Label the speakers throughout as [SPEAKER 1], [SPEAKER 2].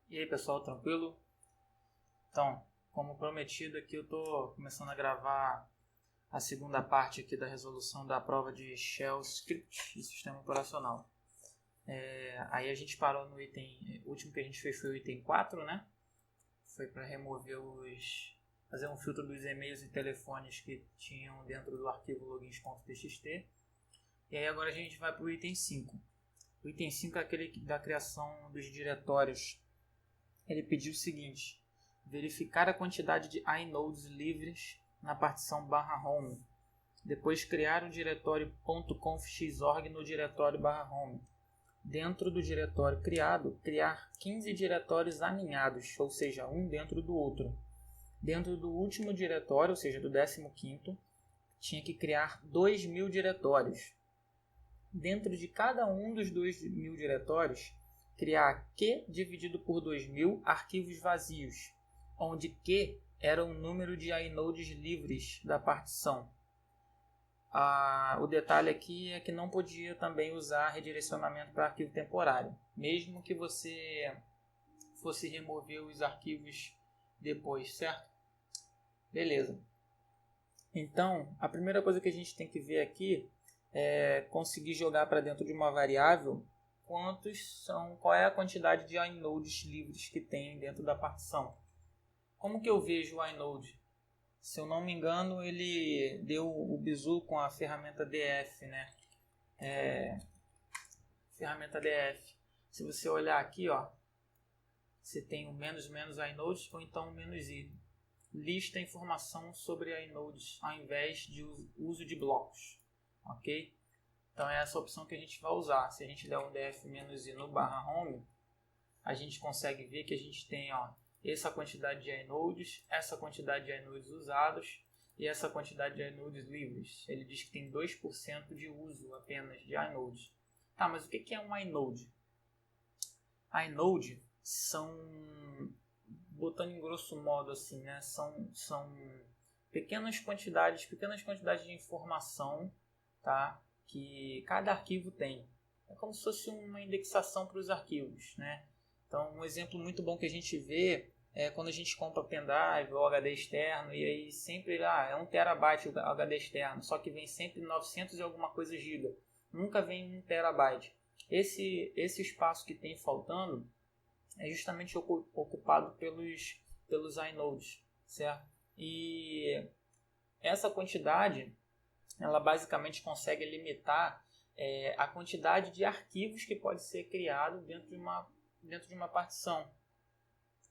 [SPEAKER 1] E aí pessoal, tranquilo? Então, como prometido aqui, eu estou começando a gravar a segunda parte aqui da resolução da prova de Shell Script e Sistema Operacional. Aí a gente parou no item, o último que a gente fez foi o item 4, né? Foi para remover fazer um filtro dos e-mails e telefones que tinham dentro do arquivo logins.txt. E aí agora a gente vai para o item 5. O item 5 é aquele da criação dos diretórios. Ele pediu o seguinte: verificar a quantidade de inodes livres na partição /home. Depois criar um diretório .confxorg no diretório /home. Dentro do diretório criado, criar 15 diretórios aninhados, ou seja, um dentro do outro. Dentro do último diretório, ou seja, do 15º, tinha que criar 2.000 diretórios. Dentro de cada um dos 2.000 diretórios, criar Q dividido por 2.000 arquivos vazios, onde Q era o número de inodes livres da partição. O detalhe aqui é que não podia também usar redirecionamento para arquivo temporário, mesmo que você fosse remover os arquivos depois, certo? Beleza. Então, a primeira coisa que a gente tem que ver aqui é conseguir jogar para dentro de uma variável qual é a quantidade de inodes livres que tem dentro da partição. Como que eu vejo o inode? Se eu não me engano, ele deu o bizu com a ferramenta df, né? Ferramenta df. Se você olhar aqui, ó, você tem o menos inodes ou então o menos i. Lista informação sobre inodes ao invés de uso de blocos, ok? Então é essa opção que a gente vai usar. Se a gente der um df-i no /home, a gente consegue ver que a gente tem, ó, essa quantidade de inodes, essa quantidade de inodes usados e essa quantidade de inodes livres. Ele diz que tem 2% de uso apenas de inodes. Tá, mas o que é um inode? Inode são, botando em grosso modo assim, né, são pequenas quantidades de informação, tá, que cada arquivo tem. É como se fosse uma indexação para os arquivos, né? Então, um exemplo muito bom que a gente vê é quando a gente compra pendrive ou HD externo, e aí sempre é 1 terabyte o HD externo, só que vem sempre 900 e alguma coisa GB. Nunca vem 1 terabyte. Esse espaço que tem faltando é justamente ocupado pelos inodes, certo? E essa quantidade, ela basicamente consegue limitar a quantidade de arquivos que pode ser criado dentro de uma partição,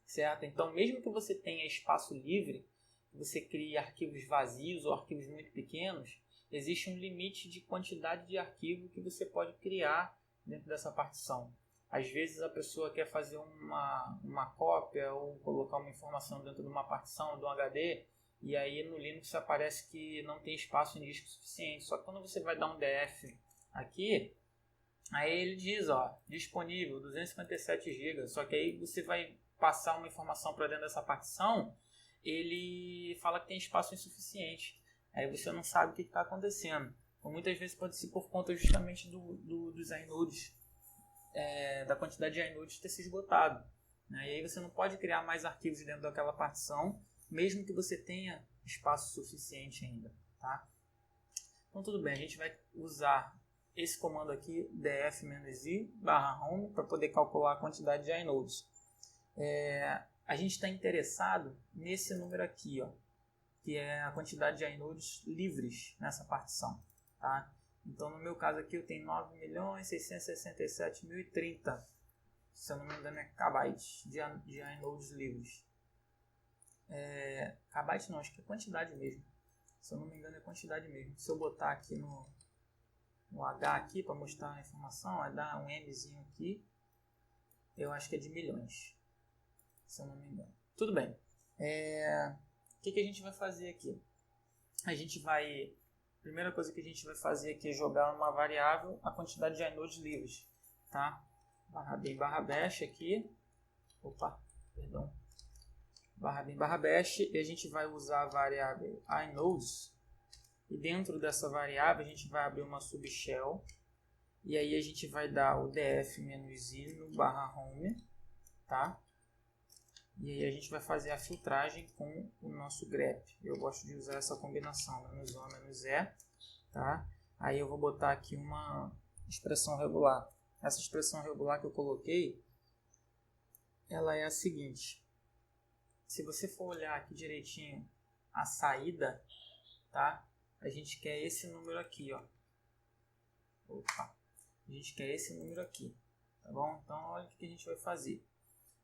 [SPEAKER 1] certo? Então, mesmo que você tenha espaço livre, você crie arquivos vazios ou arquivos muito pequenos, existe um limite de quantidade de arquivo que você pode criar dentro dessa partição. Às vezes a pessoa quer fazer uma cópia ou colocar uma informação dentro de uma partição, de um HD, e aí no Linux aparece que não tem espaço em disco suficiente. Só que quando você vai dar um df aqui, aí ele diz, ó, disponível 257 GB. Só que aí você vai passar uma informação para dentro dessa partição, ele fala que tem espaço insuficiente. Aí você não sabe o que está acontecendo. Então, muitas vezes pode ser por conta justamente dos inodes, da quantidade de inodes ter se esgotado, né? E aí você não pode criar mais arquivos dentro daquela partição, mesmo que você tenha espaço suficiente ainda, tá? Então tudo bem, a gente vai usar esse comando aqui, df-i /home, para poder calcular a quantidade de inodes. A gente está interessado nesse número aqui, ó, que é a quantidade de inodes livres nessa partição, tá? Então, no meu caso aqui, eu tenho 9.667.030, se eu não me engano, é kbytes de inodes livres. Kbyte não, acho que é quantidade mesmo. Se eu não me engano, é quantidade mesmo. Se eu botar aqui no H aqui para mostrar a informação, vai dar um Mzinho aqui. Eu acho que é de milhões, se eu não me engano. Tudo bem. O que a gente vai fazer aqui? A primeira coisa que a gente vai fazer aqui é jogar numa variável a quantidade de inodes livres, tá? /bin/bash aqui. /bin/bash, e a gente vai usar a variável inodes, e dentro dessa variável a gente vai abrir uma subshell, e aí a gente vai dar o df-i no /home, tá? E aí a gente vai fazer a filtragem com o nosso grep. Eu gosto de usar essa combinação, -O, -E, tá? Aí eu vou botar aqui uma expressão regular. Essa expressão regular que eu coloquei, ela é a seguinte. Se você for olhar aqui direitinho a saída, tá? A gente quer esse número aqui, ó. Opa. A gente quer esse número aqui, tá bom? Então, olha o que a gente vai fazer.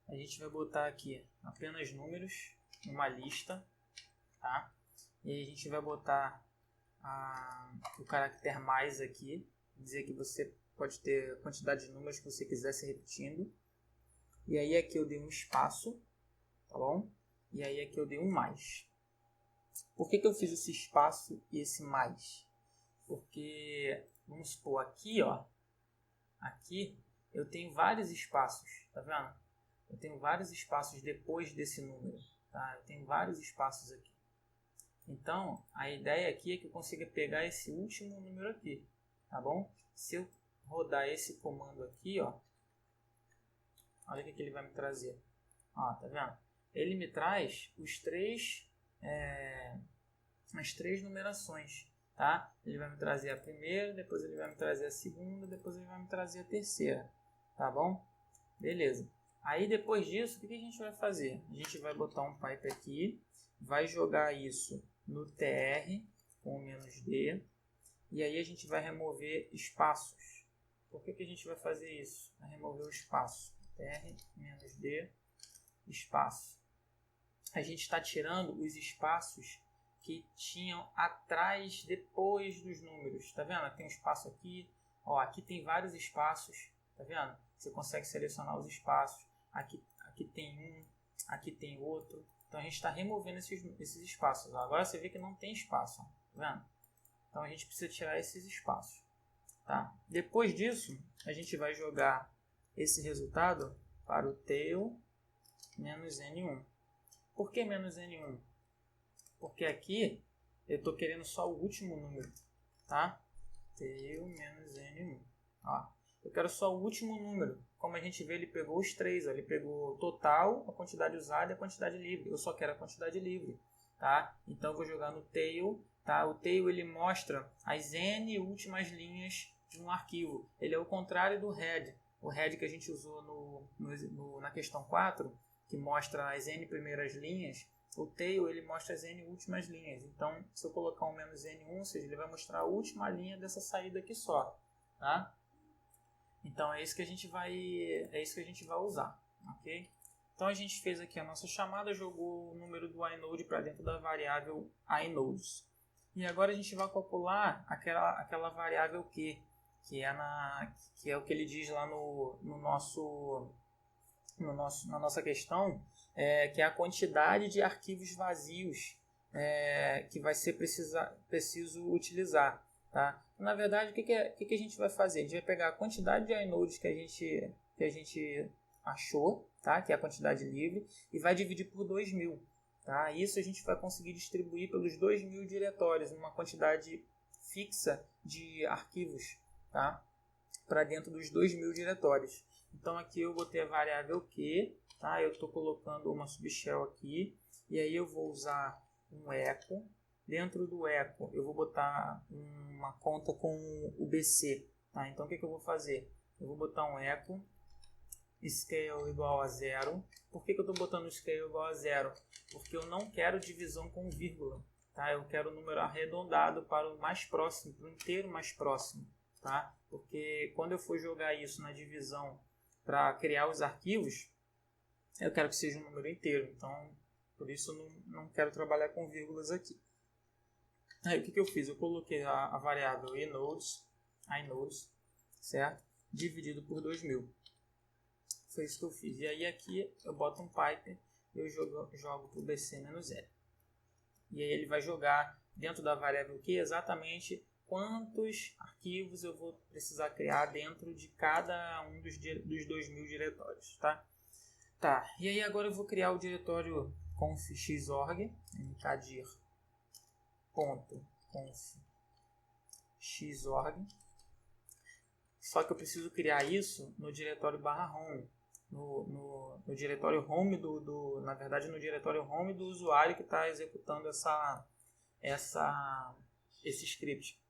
[SPEAKER 1] A gente vai botar aqui apenas números, uma lista, tá? E aí a gente vai botar o caractere mais aqui, dizer que você pode ter a quantidade de números que você quiser se repetindo. E aí aqui eu dei um espaço, tá bom? E aí aqui eu dei um mais. Por que eu fiz esse espaço e esse mais? Porque, vamos supor, aqui, ó, aqui eu tenho vários espaços, tá vendo? Eu tenho vários espaços depois desse número, tá? Eu tenho vários espaços aqui. Então, a ideia aqui é que eu consiga pegar esse último número aqui, tá bom? Se eu rodar esse comando aqui, ó, olha o que ele vai me trazer. Ó, tá vendo? Ele me traz as três numerações, tá? Ele vai me trazer a primeira, depois ele vai me trazer a segunda, depois ele vai me trazer a terceira, tá bom? Beleza. Aí depois disso, o que a gente vai fazer? A gente vai botar um pipe aqui, vai jogar isso no tr com o -d, e aí a gente vai remover espaços. Por que a gente vai fazer isso? Vai remover o espaço. tr-d, espaço. A gente está tirando os espaços que tinham atrás, depois dos números. Tá vendo? Tem um espaço aqui. Ó, aqui tem vários espaços. Tá vendo? Você consegue selecionar os espaços. Aqui tem um, aqui tem outro. Então a gente está removendo esses espaços. Ó. Agora você vê que não tem espaço. Ó. Tá vendo? Então a gente precisa tirar esses espaços. Tá? Depois disso, a gente vai jogar esse resultado para o tail -n1. Por que -n1? Porque aqui eu estou querendo só o último número, tá? Tail -n1. Ó, eu quero só o último número. Como a gente vê, ele pegou os três. Ó, ele pegou o total, a quantidade usada e a quantidade livre. Eu só quero a quantidade livre, tá? Então eu vou jogar no tail, tá? O tail ele mostra as n últimas linhas de um arquivo. Ele é o contrário do head. O head que a gente usou na questão 4, que mostra as n primeiras linhas, o tail ele mostra as n últimas linhas. Então, se eu colocar um -n1, ou seja, ele vai mostrar a última linha dessa saída aqui só, tá? Então é isso que a gente vai usar, ok? Então a gente fez aqui a nossa chamada, jogou o número do inode para dentro da variável inodes. E agora a gente vai calcular aquela variável q, que é o que ele diz lá na nossa questão, que é a quantidade de arquivos vazios que vai ser preciso utilizar. Tá? Na verdade, o que a gente vai fazer? A gente vai pegar a quantidade de inodes que a gente achou, tá? Que é a quantidade livre, e vai dividir por 2000. Tá? Isso a gente vai conseguir distribuir pelos 2000 diretórios, uma quantidade fixa de arquivos, tá? Para dentro dos 2000 diretórios. Então aqui eu botei a variável q, tá? Eu estou colocando uma subshell aqui, e aí eu vou usar um echo. Dentro do echo eu vou botar uma conta com o BC. Tá? Então o que eu vou fazer? Eu vou botar um echo scale igual a 0. Por que eu estou botando scale igual a 0? Porque eu não quero divisão com vírgula. Tá? Eu quero o número arredondado para o mais próximo, para o inteiro mais próximo. Tá? Porque quando eu for jogar isso na divisão para criar os arquivos, eu quero que seja um número inteiro. Então, por isso eu não quero trabalhar com vírgulas aqui. Aí o que eu fiz? Eu coloquei a variável inodes, certo? Dividido por 2000. Foi isso que eu fiz. E aí aqui eu boto um pipe e eu jogo para o BC-0. E aí ele vai jogar dentro da variável Q exatamente quantos arquivos eu vou precisar criar dentro de cada um dos 2000 diretórios, tá? Tá, e aí agora eu vou criar o diretório conf.xorg, mkdir.conf.xorg. Só que eu preciso criar isso no diretório /home. no diretório home na verdade no diretório home do usuário que está executando esse script.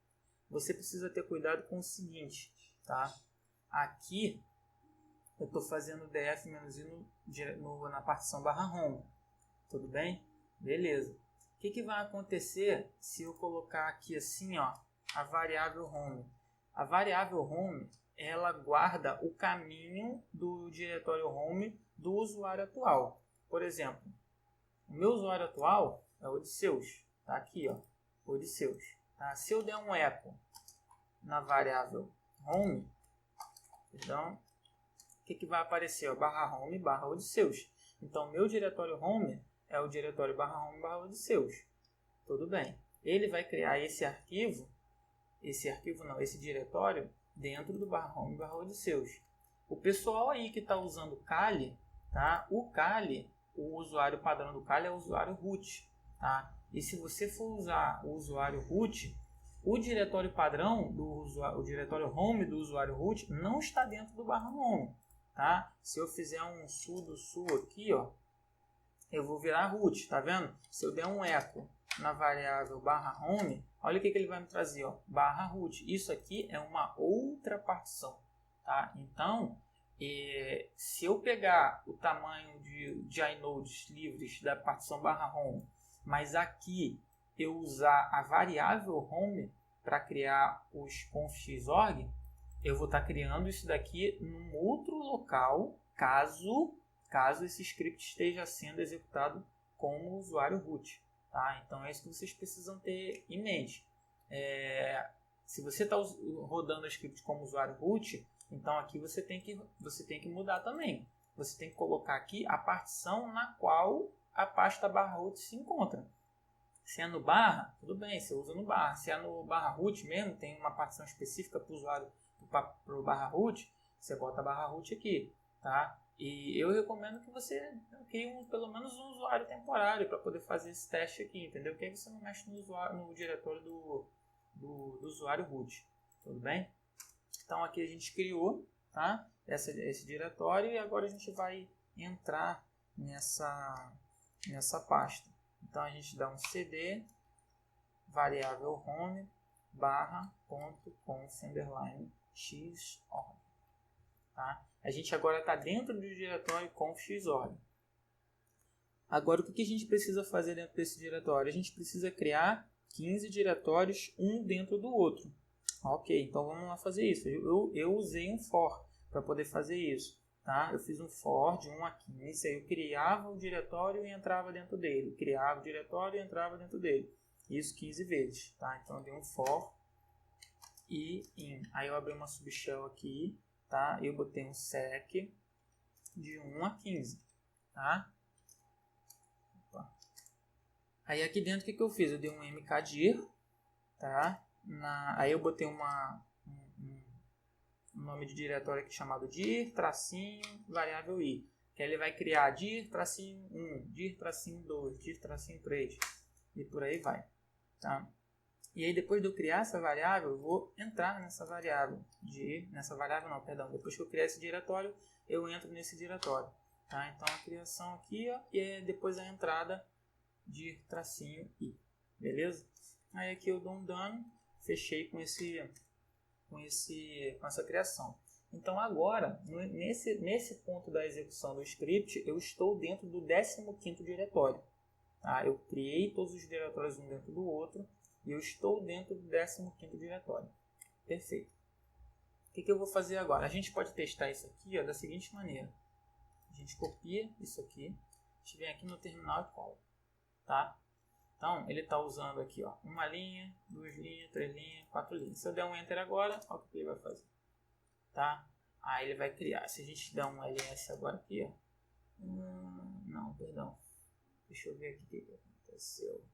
[SPEAKER 1] Você precisa ter cuidado com o seguinte, tá? Aqui eu estou fazendo df-i na partição /home, tudo bem? Beleza. O que vai acontecer se eu colocar aqui assim, ó, a variável home? A variável home, ela guarda o caminho do diretório home do usuário atual. Por exemplo, o meu usuário atual é o Odysseus, tá aqui, ó, Odysseus. Tá? Se eu der um echo na variável home, perdão, o que vai aparecer? Ó, /home /Odysseus. Então, meu diretório home é o diretório /home /Odysseus. Tudo bem. Ele vai criar esse diretório dentro do /home /Odysseus. O pessoal aí que está usando o Kali, tá? O Kali, o usuário padrão do Kali é o usuário root, tá? E se você for usar o usuário root, o diretório padrão o diretório home do usuário root não está dentro do /home, tá? Se eu fizer um sudo su aqui, ó, eu vou virar root, tá vendo? Se eu der um echo na variável /home, olha o que ele vai me trazer, ó, /root. Isso aqui é uma outra partição, tá? Então, se eu pegar o tamanho de inodes livres da partição /home, mas aqui eu usar a variável home para criar os conf.xorg, eu vou estar criando isso daqui num outro local, caso esse script esteja sendo executado como usuário root. Tá? Então é isso que vocês precisam ter em mente. Se você está rodando o script como usuário root, então aqui você tem que mudar também. Você tem que colocar aqui a partição na qual a pasta /root se encontra. Se é no barra, tudo bem, você usa no barra. Se é no /root mesmo, tem uma partição específica para o usuário, para o /root, você bota /root aqui, tá? E eu recomendo que você crie pelo menos um usuário temporário para poder fazer esse teste aqui, entendeu? Porque aí você não mexe no diretório do usuário root, tudo bem? Então aqui a gente criou, tá? Esse diretório e agora a gente vai entrar nessa pasta. Então a gente dá um cd variável home /conf_xorg, tá? A gente agora está dentro do diretório conf.xorg. Agora o que a gente precisa fazer dentro desse diretório? A gente precisa criar 15 diretórios um dentro do outro. Ok, então vamos lá fazer isso. Eu usei um for para poder fazer isso. Tá? Eu fiz um for de 1 a 15, aí eu criava o diretório e entrava dentro dele. Criava o diretório e entrava dentro dele. Isso 15 vezes. Tá? Então eu dei um for e in. Aí eu abri uma subshell aqui. Tá? Eu botei um sec de 1 a 15. Tá? Opa. Aí aqui dentro o que eu fiz? Eu dei um mkdir. Tá? Aí eu botei um nome de diretório aqui chamado dir, tracinho, variável i. Que aí ele vai criar dir, tracinho 1, dir, tracinho 2, dir, tracinho 3. E por aí vai. Tá? E aí depois de eu criar essa variável, eu vou entrar nessa variável. Depois que eu criar esse diretório, eu entro nesse diretório. Tá? Então a criação aqui, ó, e depois a entrada dir, tracinho i. Beleza? Aí aqui eu dou um done, fechei com essa criação. Então agora, nesse ponto da execução do script, eu estou dentro do 15º diretório. Tá? Eu criei todos os diretórios um dentro do outro e eu estou dentro do 15º diretório. Perfeito. O que eu vou fazer agora? A gente pode testar isso aqui, ó, da seguinte maneira. A gente copia isso aqui, a gente vem aqui no terminal e cola. Tá? Então, ele está usando aqui, ó, uma linha, 2 linhas, 3 linhas, 4 linhas. Se eu der um Enter agora, olha o que ele vai fazer. Tá? Aí ele vai criar. Se a gente der um ls agora aqui, ó. Não, perdão. Deixa eu ver aqui o que aconteceu.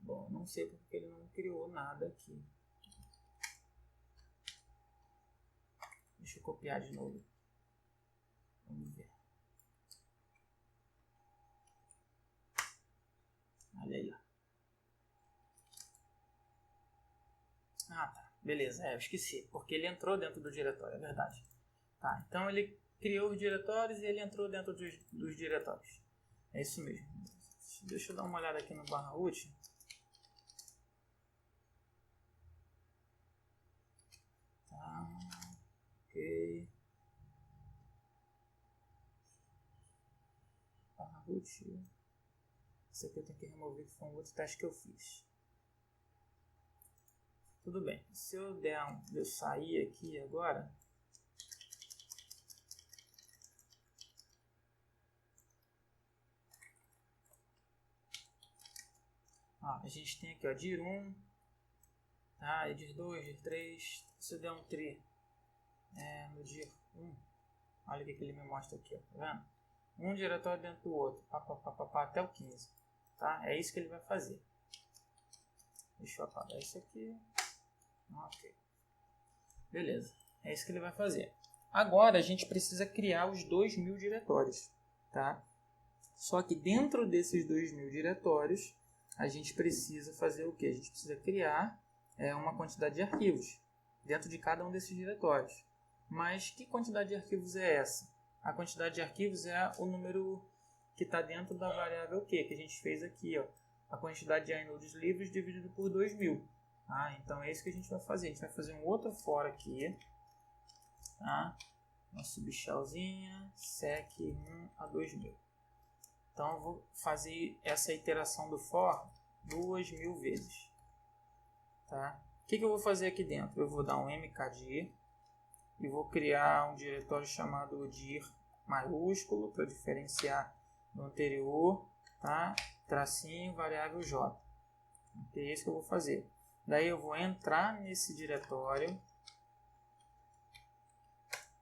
[SPEAKER 1] Bom, não sei porque ele não criou nada aqui. Deixa eu copiar de novo. Vamos ver. Olha aí, ó. Ah, tá. Beleza, eu esqueci, porque ele entrou dentro do diretório, é verdade. Tá, então ele criou os diretórios e ele entrou dentro dos diretórios. É isso mesmo. Deixa eu dar uma olhada aqui no /root. Tá, ok. /root. Isso aqui eu tenho que remover, que foi um outro teste que eu fiz. Tudo bem. Se eu eu sair aqui agora, a gente tem aqui, ó, dir 1, tá? Dir 2, dir 3. Se eu der um tree no dir 1, olha o que ele me mostra aqui, ó, tá vendo? Um diretório dentro do outro, até o 15, tá? É isso que ele vai fazer. Deixa eu apagar isso aqui. Ok. Beleza. É isso que ele vai fazer. Agora a gente precisa criar os 2000 diretórios, tá? Só que dentro desses 2000 diretórios, a gente precisa fazer o quê? A gente precisa criar uma quantidade de arquivos dentro de cada um desses diretórios. Mas que quantidade de arquivos é essa? A quantidade de arquivos é o número que está dentro da variável Q, que a gente fez aqui, ó. A quantidade de inodes livres dividido por 2000. Ah, então é isso que a gente vai fazer. A gente vai fazer um outro for aqui, tá? Uma subshellzinha, sec1 a 2000. Então eu vou fazer essa iteração do for 2000 vezes, tá? O que eu vou fazer aqui dentro? Eu vou dar um mkdir e vou criar um diretório chamado dir maiúsculo para diferenciar do anterior, tá? Tracinho variável j. É isso que eu vou fazer. Daí eu vou entrar nesse diretório.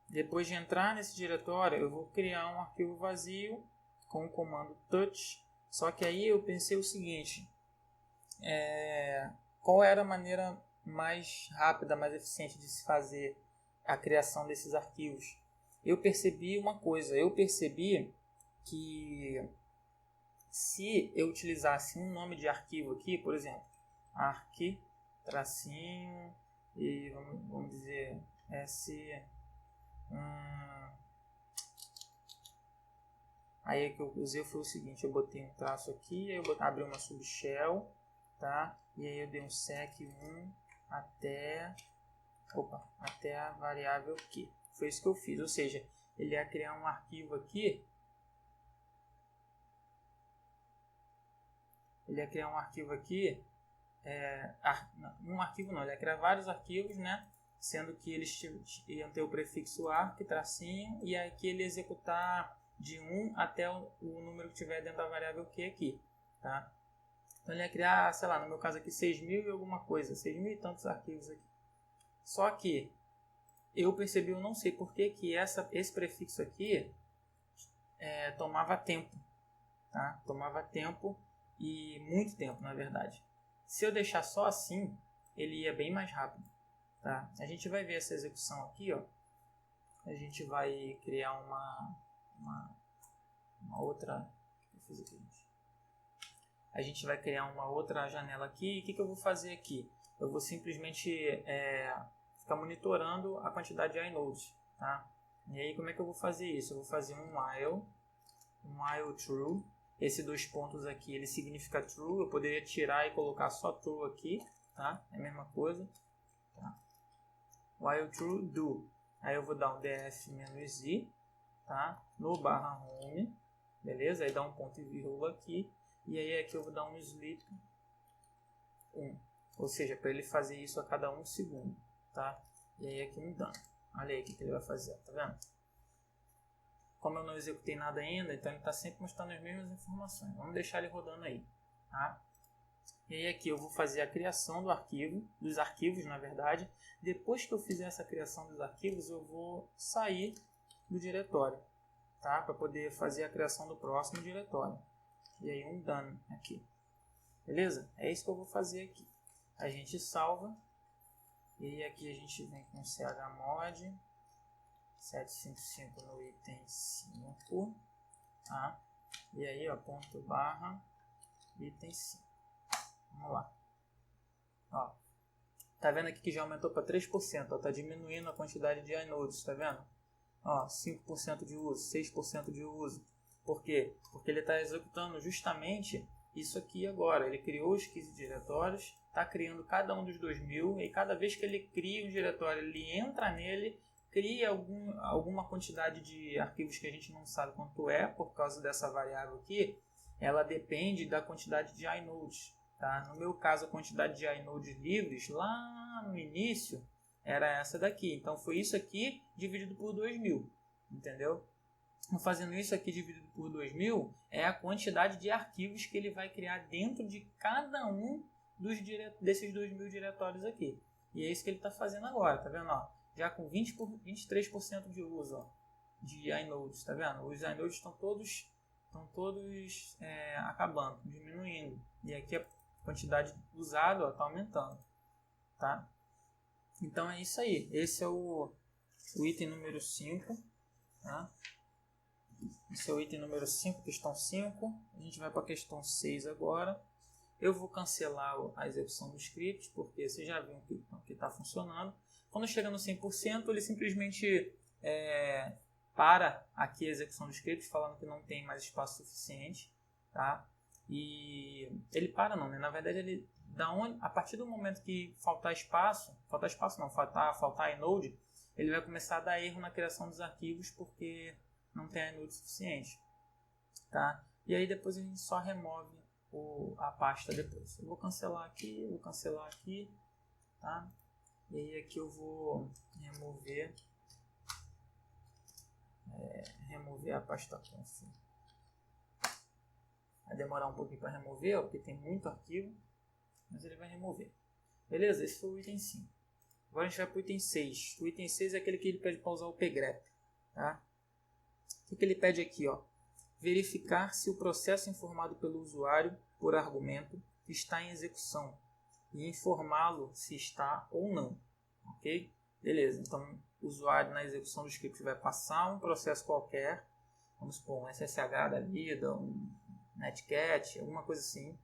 [SPEAKER 1] Depois de entrar nesse diretório, eu vou criar um arquivo vazio com o comando touch. Só que aí eu pensei o seguinte: qual era a maneira mais rápida, mais eficiente de se fazer a criação desses arquivos? Eu percebi uma coisa. Eu percebi que se eu utilizasse um nome de arquivo aqui, por exemplo, arq tracinho e vamos dizer s. Aí que eu usei foi o seguinte: eu botei um traço aqui, aí eu abri uma subshell, tá? E aí eu dei um sec1 até a variável Q. Foi isso que eu fiz, ou seja, ele ia criar um arquivo aqui. Ele ia criar um arquivo aqui. Um arquivo não, ele ia criar vários arquivos, né? Sendo que eles iam ter o prefixo arq, tracinho, e aqui ele executar de 1 até o número que tiver dentro da variável Q aqui, tá? Então ele ia criar, sei lá, no meu caso aqui 6.000 e alguma coisa, 6.000 e tantos arquivos aqui. Só que eu percebi, eu não sei por que esse prefixo aqui tomava tempo, tá? Tomava tempo e muito tempo, na verdade. Se eu deixar só assim, ele ia bem mais rápido, tá? A gente vai ver essa execução aqui, ó. A gente vai criar uma outra. O que eu fiz aqui, gente? A gente vai criar uma outra janela aqui. E o que eu vou fazer aqui? Eu vou simplesmente ficar monitorando a quantidade de inodes, tá? E aí como é que eu vou fazer isso? Eu vou fazer um while true. Esse 2 pontos aqui, ele significa true. Eu poderia tirar e colocar só true aqui, tá? É a mesma coisa, tá? While true do. Aí eu vou dar um df-i, tá? No /home, beleza? Aí dá um ponto e vírgula aqui. E aí aqui eu vou dar um sleep 1. Ou seja, para ele fazer isso a cada 1 segundo, tá? E aí aqui um done. Olha aí o que ele vai fazer, tá vendo? Como eu não executei nada ainda, então ele está sempre mostrando as mesmas informações. Vamos deixar ele rodando aí, tá? E aí aqui eu vou fazer a criação dos arquivos, na verdade. Depois que eu fizer essa criação dos arquivos, eu vou sair do diretório, tá? Para poder fazer a criação do próximo diretório. E aí um done aqui. Beleza? É isso que eu vou fazer aqui. A gente salva. E aí aqui a gente vem com chmod 755 no item 5, tá? E aí, ó, ponto barra item 5. Vamos lá. Ó, Tá vendo aqui que já aumentou para 3%, ó, tá diminuindo a quantidade de inodes, tá vendo? Ó, 5% de uso, 6% de uso. Por quê? Porque ele está executando justamente isso aqui agora. Ele criou os 15 diretórios, está criando cada um dos 2000, e cada vez que ele cria um diretório, ele entra nele, cria alguma quantidade de arquivos que a gente não sabe quanto é, por causa dessa variável aqui. Ela depende da quantidade de inodes. Tá? No meu caso, a quantidade de inodes livres, lá no início, era essa daqui. Então, foi isso aqui dividido por 2000. Entendeu? Então, fazendo isso aqui dividido por 2000, é a quantidade de arquivos que ele vai criar dentro de cada um desses 2000 diretórios aqui. E é isso que ele está fazendo agora, tá vendo? Ó, já com 23% de uso, ó, de inodes, tá vendo? Os inodes estão todos acabando, diminuindo. E aqui a quantidade usada está aumentando, tá? Então é isso aí. Esse é o item número 5, tá? Esse é o item número 5, questão 5. A gente vai para a questão 6 agora. Eu vou cancelar a execução do script, porque vocês já viram que está funcionando. Quando chega no 100%, ele simplesmente para aqui a execução do script, falando que não tem mais espaço suficiente. Tá? E ele para não, né? Na verdade, a partir do momento que faltar inode, ele vai começar a dar erro na criação dos arquivos, porque não tem inode suficiente, tá? E aí depois a gente só remove a pasta depois. Eu vou cancelar aqui, tá? E aí aqui eu vou remover a pasta conf. Vai demorar um pouquinho para remover, ó, porque tem muito arquivo, mas ele vai remover. Beleza? Esse foi o item 5. Agora a gente vai para o item 6. O item 6 é aquele que ele pede para usar o pgrep, tá? O que ele pede aqui? Ó? Verificar se o processo informado pelo usuário por argumento está em execução e informá-lo se está ou não. Ok? Beleza. Então, o usuário na execução do script vai passar um processo qualquer, vamos supor um SSH da vida, um netcat, alguma coisa assim.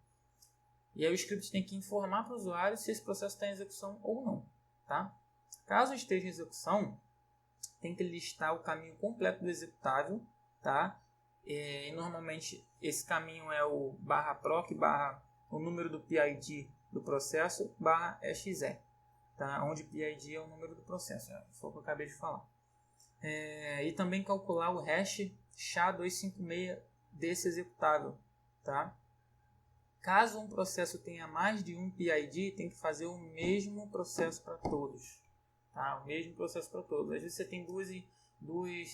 [SPEAKER 1] E aí o script tem que informar para o usuário se esse processo está em execução ou não. Tá? Caso esteja em execução, tem que listar o caminho completo do executável, tá? E normalmente esse caminho é o /proc, o número do PID do processo, /exe, tá? Onde PID é o número do processo, foi o que eu acabei de falar. E também calcular o hash SHA-256 desse executável, tá? Caso um processo tenha mais de um PID, tem que fazer o mesmo processo para todos. Tá? O mesmo processo para todos. Às vezes você tem duas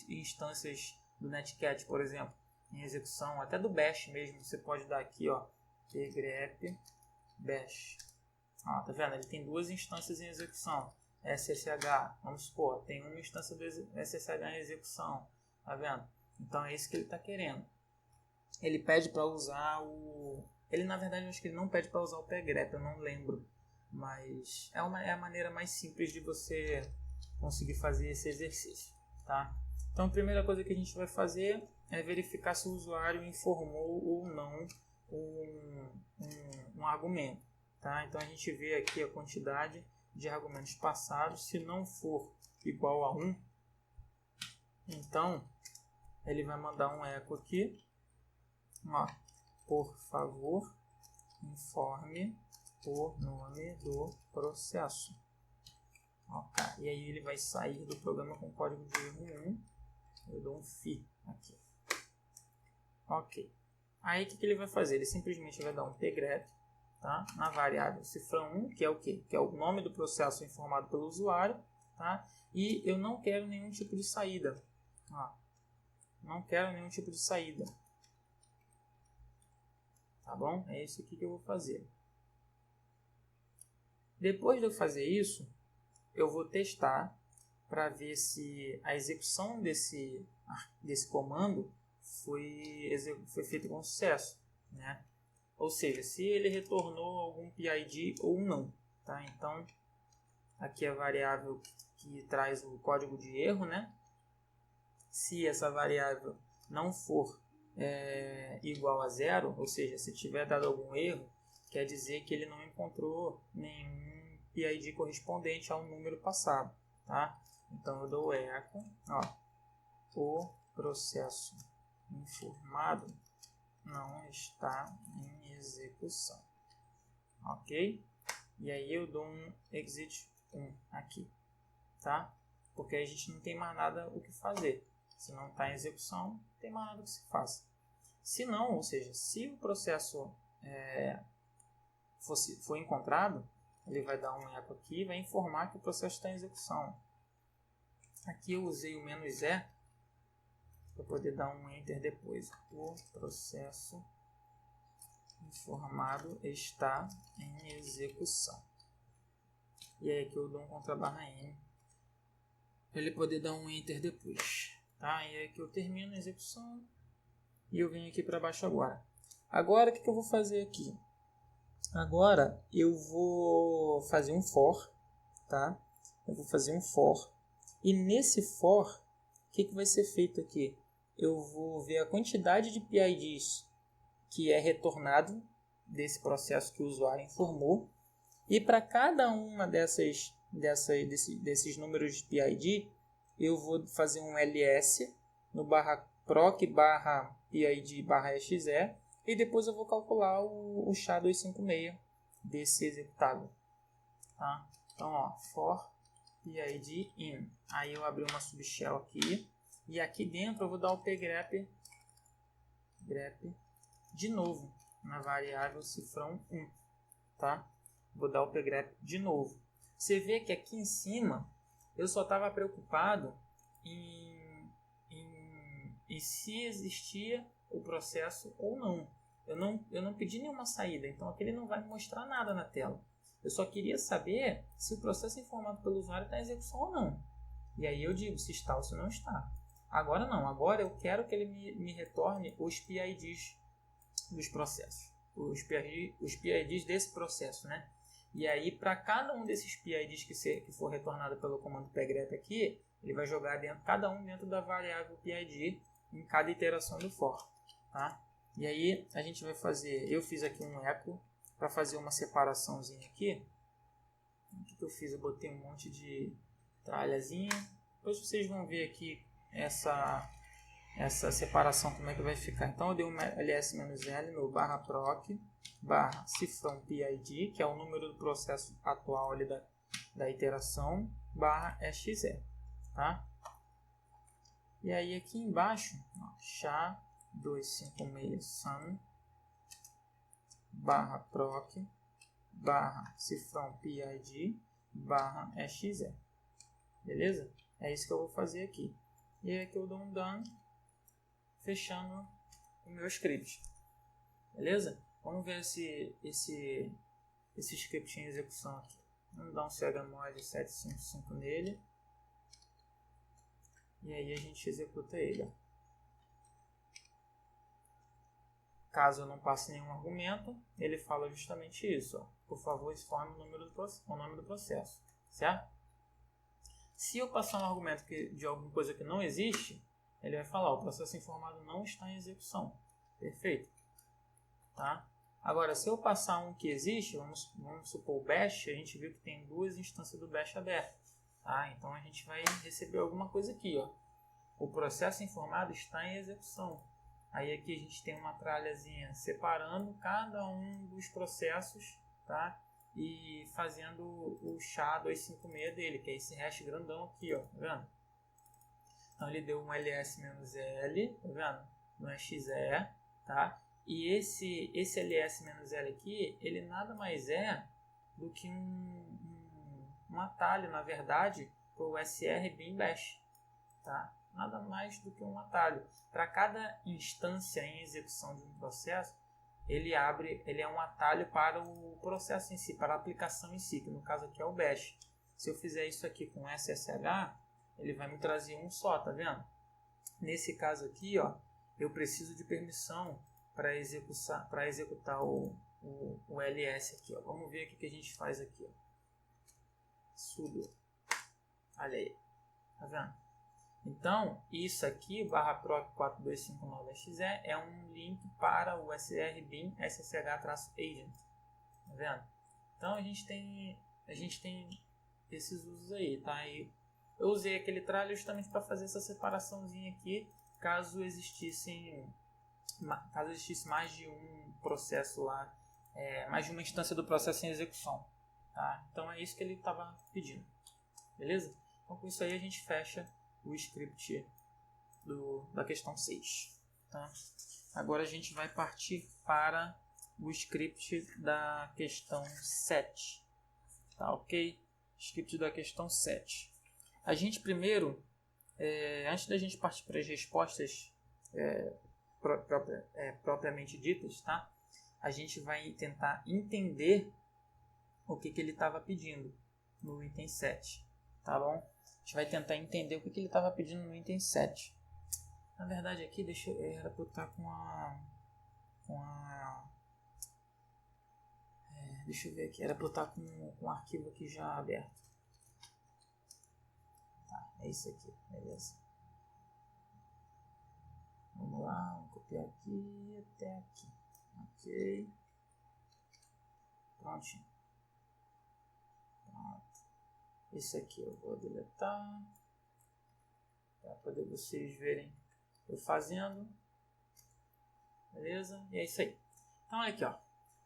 [SPEAKER 1] instâncias do netcat, por exemplo, em execução, até do bash mesmo. Você pode dar aqui, ó, pgrep bash. Ó, tá vendo? Ele tem duas instâncias em execução. SSH, vamos supor, tem uma instância do SSH em execução. Tá vendo? Então é isso que ele está querendo. Ele pede para usar Ele, na verdade, eu acho que ele não pede para usar o pgrep, eu não lembro. Mas é a maneira mais simples de você conseguir fazer esse exercício, tá? Então a primeira coisa que a gente vai fazer é verificar se o usuário informou ou não um argumento, tá? Então a gente vê aqui a quantidade de argumentos passados. Se não for igual a 1, então ele vai mandar um eco aqui, ó, por favor informe o nome do processo. Ok. E aí ele vai sair do programa com código de erro 1. Eu dou um fi aqui. Ok. Aí o que ele vai fazer? Ele simplesmente vai dar um pgrep, tá? Na variável cifra 1, que é o quê? Que é o nome do processo informado pelo usuário, tá? E eu não quero nenhum tipo de saída. Ó, não quero nenhum tipo de saída. Tá bom? É isso aqui que eu vou fazer. Depois de eu fazer isso, eu vou testar para ver se a execução desse comando foi feita com sucesso, né? Ou seja, se ele retornou algum PID ou não, tá? Então, aqui é a variável que traz o código de erro, né? Se essa variável não for igual a 0, ou seja, se tiver dado algum erro, quer dizer que ele não encontrou nenhum PID correspondente ao número passado, tá? Então eu dou echo, ó, o processo informado não está em execução, ok? E aí eu dou um exit 1 aqui, tá? Porque a gente não tem mais nada o que fazer. Se não está em execução, não tem mais nada que se faça. Se não, ou seja, se o processo for encontrado, ele vai dar um eco aqui e vai informar que o processo está em execução. Aqui eu usei o "-e para poder dar um enter depois. O processo informado está em execução. E aí que eu dou um /n para ele poder dar um enter depois. Tá? E aí que eu termino a execução e eu venho aqui para baixo agora. Agora o que eu vou fazer aqui? Agora eu vou fazer um for, tá? Eu vou fazer um for. E nesse for, o que vai ser feito aqui? Eu vou ver a quantidade de PIDs que é retornado desse processo que o usuário informou. E para cada uma desses números de PID, eu vou fazer um ls no /proc /PID/exe e depois eu vou calcular o SHA-256 desse executável. Tá? Então, ó, for PID in. Aí eu abri uma subshell aqui e aqui dentro eu vou dar o pgrep de novo na variável cifrão 1, tá? Vou dar o pgrep de novo. Você vê que aqui em cima eu só estava preocupado em se existia o processo ou não. Eu não pedi nenhuma saída, então aqui ele não vai me mostrar nada na tela. Eu só queria saber se o processo informado pelo usuário está em execução ou não. E aí eu digo se está ou se não está. Agora não, agora eu quero que ele me retorne os PIDs dos processos. Os PIDs desse processo, né? E aí, para cada um desses PIDs que for retornado pelo comando pgrep aqui, ele vai jogar cada um dentro da variável PID em cada iteração do for. Tá? E aí, a gente vai fazer... Eu fiz aqui um echo para fazer uma separaçãozinha aqui. O que eu fiz? Eu botei um monte de tralhazinha. Depois vocês vão ver aqui essa separação, como é que vai ficar. Então eu dei um ls-l no /proc /cifrão PID, que é o número do processo atual ali da iteração, /exe, tá? E aí aqui embaixo, SHA-256 sum /proc /cifrão PID /exe. Beleza? É isso que eu vou fazer aqui. E aí aqui eu dou um done, fechando o meu script. Beleza? Vamos ver esse script em execução aqui. Vamos dar um chmod 755 nele. E aí a gente executa ele. Ó. Caso eu não passe nenhum argumento, ele fala justamente isso. Ó. Por favor, informe o nome do processo. Certo? Se eu passar um argumento de alguma coisa que não existe, ele vai falar, o processo informado não está em execução. Perfeito. Tá? Agora, se eu passar um que existe, vamos supor o bash, a gente viu que tem duas instâncias do bash abertas. Tá? Então, a gente vai receber alguma coisa aqui. Ó. O processo informado está em execução. Aí aqui a gente tem uma tralhazinha separando cada um dos processos, tá? E fazendo o SHA-256 dele, que é esse hash grandão aqui, ó, tá vendo? Então ele deu um ls-l, tá vendo? No exe, tá? E esse ls-l aqui, ele nada mais é do que um atalho, na verdade, para o sr bin bash, tá? Nada mais do que um atalho. Para cada instância em execução de um processo, ele é um atalho para o processo em si, para a aplicação em si, que no caso aqui é o bash. Se eu fizer isso aqui com SSH, ele vai me trazer um só, tá vendo? Nesse caso aqui, ó, eu preciso de permissão para executar o ls aqui, ó. Vamos ver o que a gente faz aqui, ó. Sudo. Olha aí, tá vendo? Então, isso aqui, /proc 4259exe, é um link para o srbin ssh-agent. Tá vendo? Então, a gente tem a gente tem esses usos aí, tá? E eu usei aquele tralho justamente para fazer essa separaçãozinha aqui, caso existisse mais de um processo lá, mais de uma instância do processo em execução, tá? Então é isso que ele estava pedindo, beleza? Então com isso aí a gente fecha o script da questão 6, tá? Agora a gente vai partir para o script da questão 7, tá ok? Script da questão 7. A gente primeiro, antes da gente partir para as respostas propriamente ditas, tá? A gente vai tentar entender o que ele estava pedindo no item 7, tá bom? A gente vai tentar entender o que ele estava pedindo no item 7. Na verdade aqui, era para eu estar deixa eu ver aqui, era para eu estar com o arquivo aqui já aberto. Tá, é isso aqui, beleza. Vamos lá, vamos copiar aqui até aqui. Ok. Prontinho. Pronto. Isso aqui eu vou deletar para poder vocês verem eu fazendo. Beleza? E é isso aí. Então olha aqui, ó.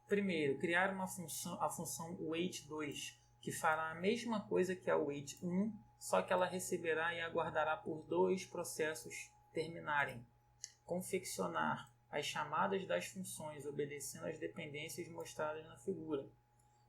[SPEAKER 1] Primeiro, criar a função wait2, que fará a mesma coisa que a wait1, só que ela receberá e aguardará por 2 processos terminarem. Confeccionar as chamadas das funções obedecendo às dependências mostradas na figura.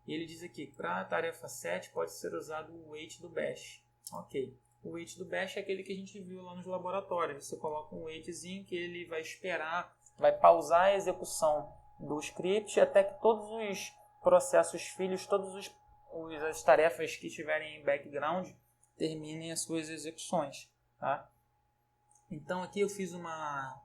[SPEAKER 1] E ele diz aqui que para a tarefa 7 pode ser usado o wait do bash. Ok. O wait do bash é aquele que a gente viu lá nos laboratórios. Você coloca um waitzinho que ele vai esperar, vai pausar a execução do script até que todos os processos filhos, as tarefas que estiverem em background terminem as suas execuções, tá? Então aqui eu fiz uma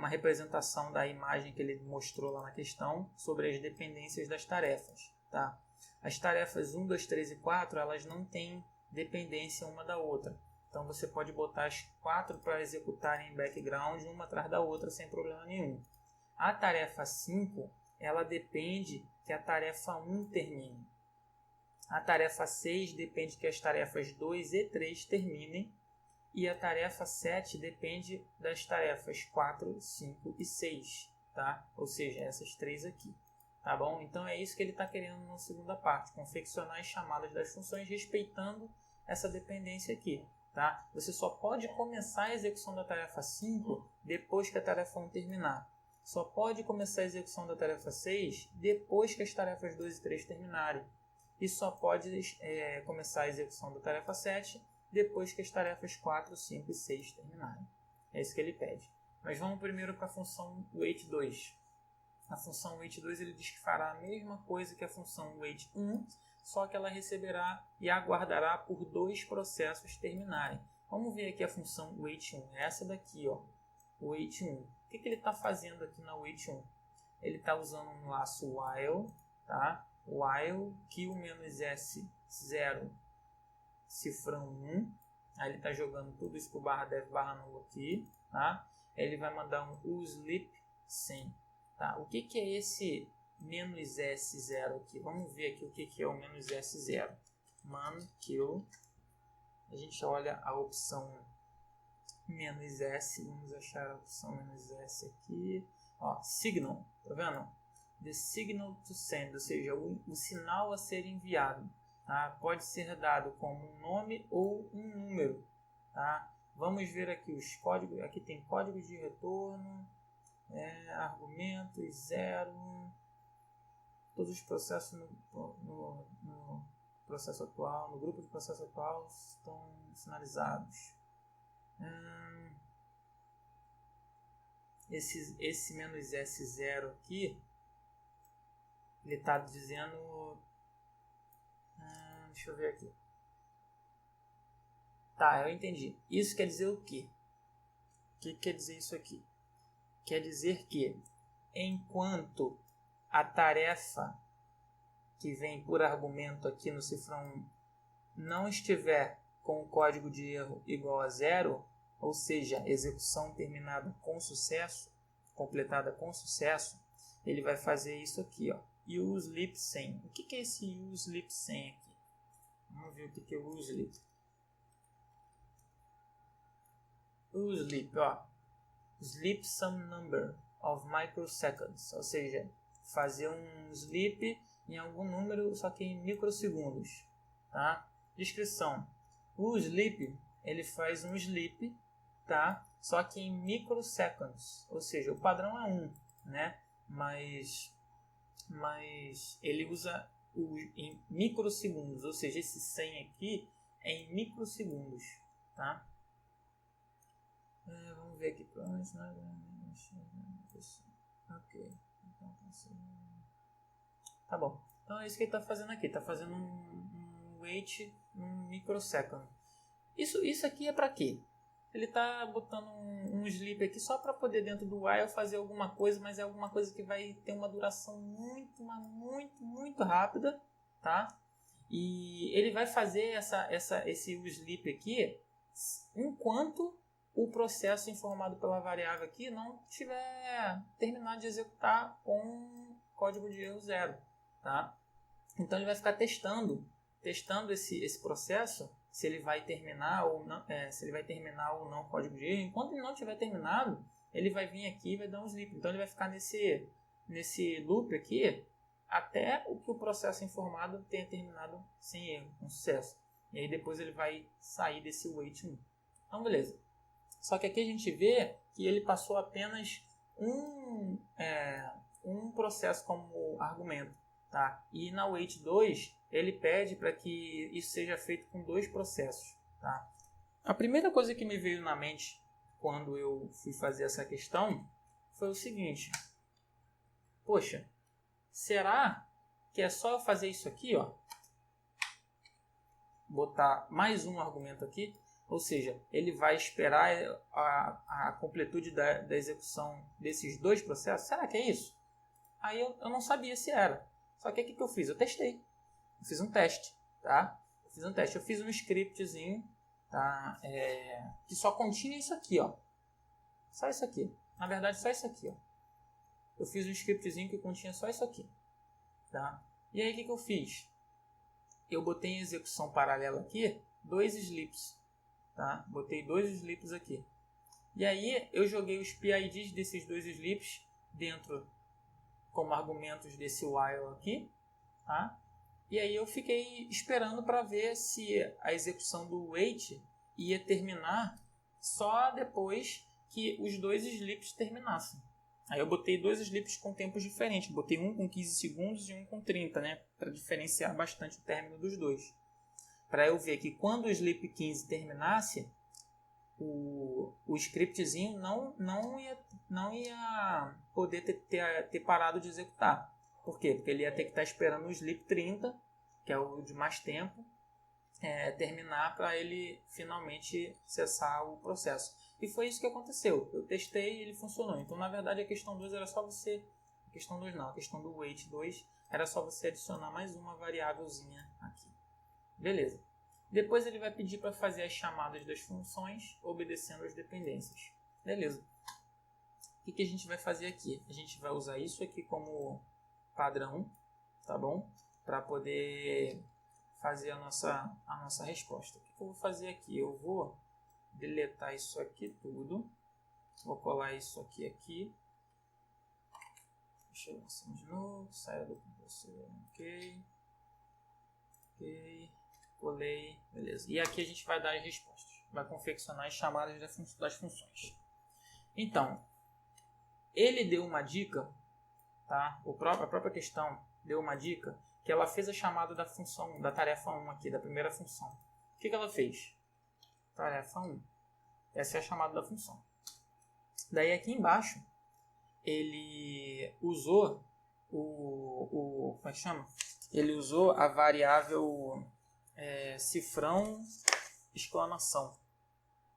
[SPEAKER 1] representação da imagem que ele mostrou lá na questão sobre as dependências das tarefas, tá? As tarefas 1, 2, 3 e 4, elas não têm dependência uma da outra. Então você pode botar as 4 para executarem em background, uma atrás da outra, sem problema nenhum. A tarefa 5, ela depende que a tarefa 1 termine. A tarefa 6 depende que as tarefas 2 e 3 terminem. E a tarefa 7 depende das tarefas 4, 5 e 6, tá? Ou seja, essas 3 aqui, tá bom? Então é isso que ele está querendo na segunda parte, confeccionar as chamadas das funções respeitando essa dependência aqui, tá? Você só pode começar a execução da tarefa 5 depois que a tarefa 1 terminar. Só pode começar a execução da tarefa 6 depois que as tarefas 2 e 3 terminarem. E só pode começar a execução da tarefa 7 depois que as tarefas 4, 5 e 6 terminarem. É isso que ele pede. Mas vamos primeiro para a função wait2. A função wait2 ele diz que fará a mesma coisa que a função wait1, só que ela receberá e aguardará por 2 processos terminarem. Vamos ver aqui a função wait1. Essa daqui, ó, wait1. O que ele está fazendo aqui na wait1? Ele está usando um laço while, tá? While que o "-s0" cifrão 1, aí ele está jogando tudo isso para o /dev/null aqui, tá? Ele vai mandar um uSleep sem, tá? O que é esse "-s0" aqui? Vamos ver aqui o que é o "-s0". Man_kill, a gente olha a opção "-s", vamos achar a opção "-s" aqui, ó, signal, tá vendo? The signal to send, ou seja, o sinal a ser enviado. Tá? Pode ser dado como um nome ou um número. Tá? Vamos ver aqui os códigos. Aqui tem código de retorno, argumentos, 0. Todos os processos no processo atual, no grupo de processo atual, estão sinalizados. Esse "-s0" aqui, ele está dizendo... deixa eu ver aqui. Tá, eu entendi. Isso quer dizer o quê? O que quer dizer isso aqui? Quer dizer que enquanto a tarefa que vem por argumento aqui no cifrão não estiver com o código de erro igual a 0, ou seja, execução terminada com sucesso, completada com sucesso, ele vai fazer isso aqui, ó. useLeap 100. O que é esse useLeap 100 aqui? Vamos ver o que é o useLeap. useLeap, ó. Sleep some number of microseconds, ou seja, fazer um sleep em algum número, só que em microsegundos, tá? Descrição: o sleep, ele faz um sleep, tá? Só que em microseconds, ou seja, o padrão é 1, né? Mas ele usa em microsegundos, ou seja, esse 100 aqui é em microsegundos, tá? Vamos ver aqui para onde, né? Ok. Tá bom. Então é isso que ele está fazendo aqui. Está fazendo um wait um microsecond. Isso aqui é para quê? Ele está botando um sleep aqui só para poder dentro do while fazer alguma coisa, mas é alguma coisa que vai ter uma duração muito rápida, tá? E ele vai fazer esse sleep aqui enquanto o processo informado pela variável aqui não tiver terminado de executar com código de erro 0, tá? Então ele vai ficar testando esse processo, se ele vai terminar ou não o código de erro. Enquanto ele não tiver terminado, ele vai vir aqui e vai dar um sleep. Então ele vai ficar nesse loop aqui até o que o processo informado tenha terminado sem erro, com sucesso. E aí depois ele vai sair desse wait 1. Então beleza. Só que aqui a gente vê que ele passou apenas um processo como argumento, tá? E na wait 2 ele pede para que isso seja feito com 2 processos, tá? A primeira coisa que me veio na mente quando eu fui fazer essa questão foi o seguinte: poxa, será que é só eu fazer isso aqui, ó? Botar mais um argumento aqui. Ou seja, ele vai esperar a completude da execução desses 2 processos. Será que é isso? Aí eu não sabia se era. Só que o que eu fiz? Eu testei. Eu fiz um teste, tá? Eu fiz um scriptzinho, tá? Que só continha isso aqui, ó. Só isso aqui. Na verdade, só isso aqui, ó. Eu fiz um scriptzinho que continha só isso aqui, tá? E aí o que eu fiz? Eu botei em execução paralela aqui 2 sleeps. Tá? Botei 2 sleeps aqui. E aí eu joguei os PIDs desses 2 sleeps dentro como argumentos desse while aqui. Tá? E aí eu fiquei esperando para ver se a execução do wait ia terminar só depois que os 2 sleeps terminassem. Aí eu botei 2 sleeps com tempos diferentes. Botei um com 15 segundos e um com 30, né? Para diferenciar bastante o término dos dois. Para eu ver que quando o sleep 15 terminasse, o scriptzinho não ia poder ter parado de executar. Por quê? Porque ele ia ter que estar esperando o sleep 30, que é o de mais tempo, terminar para ele finalmente cessar o processo. E foi isso que aconteceu. Eu testei e ele funcionou. Então, na verdade, a questão 2 era só você... A questão 2 não, a questão do wait 2 era só você adicionar mais uma variávelzinha aqui. Beleza. Depois ele vai pedir para fazer as chamadas das funções obedecendo as dependências. Beleza. O que a gente vai fazer aqui? A gente vai usar isso aqui como padrão, tá bom? Para poder fazer a nossa resposta. O que eu vou fazer aqui? Eu vou deletar isso aqui tudo. Vou colar isso aqui. Deixa eu lançar de novo. Saia do computador. Ok. Colei, beleza. E aqui a gente vai dar as respostas. Vai confeccionar as chamadas das funções. Então, ele deu uma dica, tá? A própria questão deu uma dica que ela fez a chamada da função, da tarefa 1 aqui, da primeira função. O que ela fez? Tarefa 1. Essa é a chamada da função. Daí aqui embaixo, ele usou como é que chama? Ele usou a variável cifrão exclamação,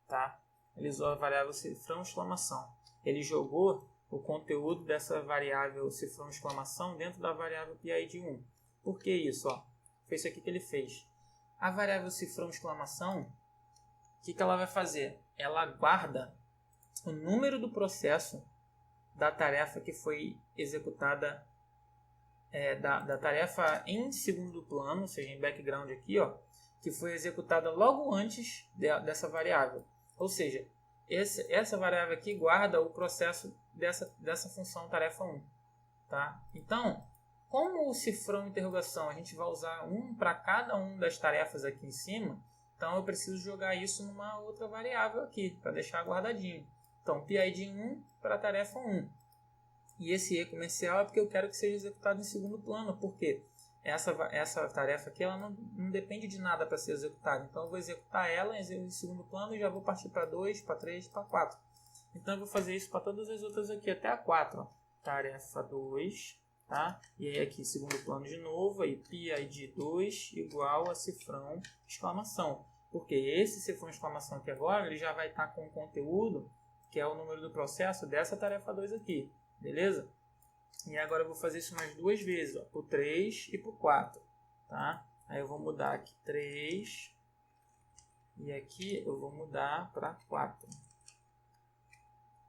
[SPEAKER 1] tá? Ele usou a variável cifrão exclamação. Ele jogou o conteúdo dessa variável cifrão exclamação dentro da variável PID1. Por que isso? Ó? Foi isso aqui que ele fez. A variável cifrão exclamação, o que ela vai fazer? Ela guarda o número do processo da tarefa que foi executada da tarefa em segundo plano, ou seja, em background aqui, ó, que foi executada logo antes dessa variável. Ou seja, essa variável aqui guarda o processo dessa função tarefa 1. Tá? Então, como o cifrão interrogação a gente vai usar um para cada uma das tarefas aqui em cima, então eu preciso jogar isso numa outra variável aqui, para deixar guardadinho. Então, PID 1 para a tarefa 1. E esse E comercial é porque eu quero que seja executado em segundo plano, porque essa tarefa aqui ela não depende de nada para ser executada. Então, eu vou executar ela em segundo plano e já vou partir para 2, para 3, para 4. Então, eu vou fazer isso para todas as outras aqui, até a 4. Ó. Tarefa 2, tá? E aí aqui, segundo plano de novo, aí PID 2 igual a cifrão exclamação. Porque esse cifrão exclamação aqui agora, ele já vai estar com o conteúdo, que é o número do processo dessa tarefa 2 aqui. Beleza? E agora eu vou fazer isso mais duas vezes, ó, por 3 e por 4, tá? Aí eu vou mudar aqui 3 e aqui eu vou mudar para 4.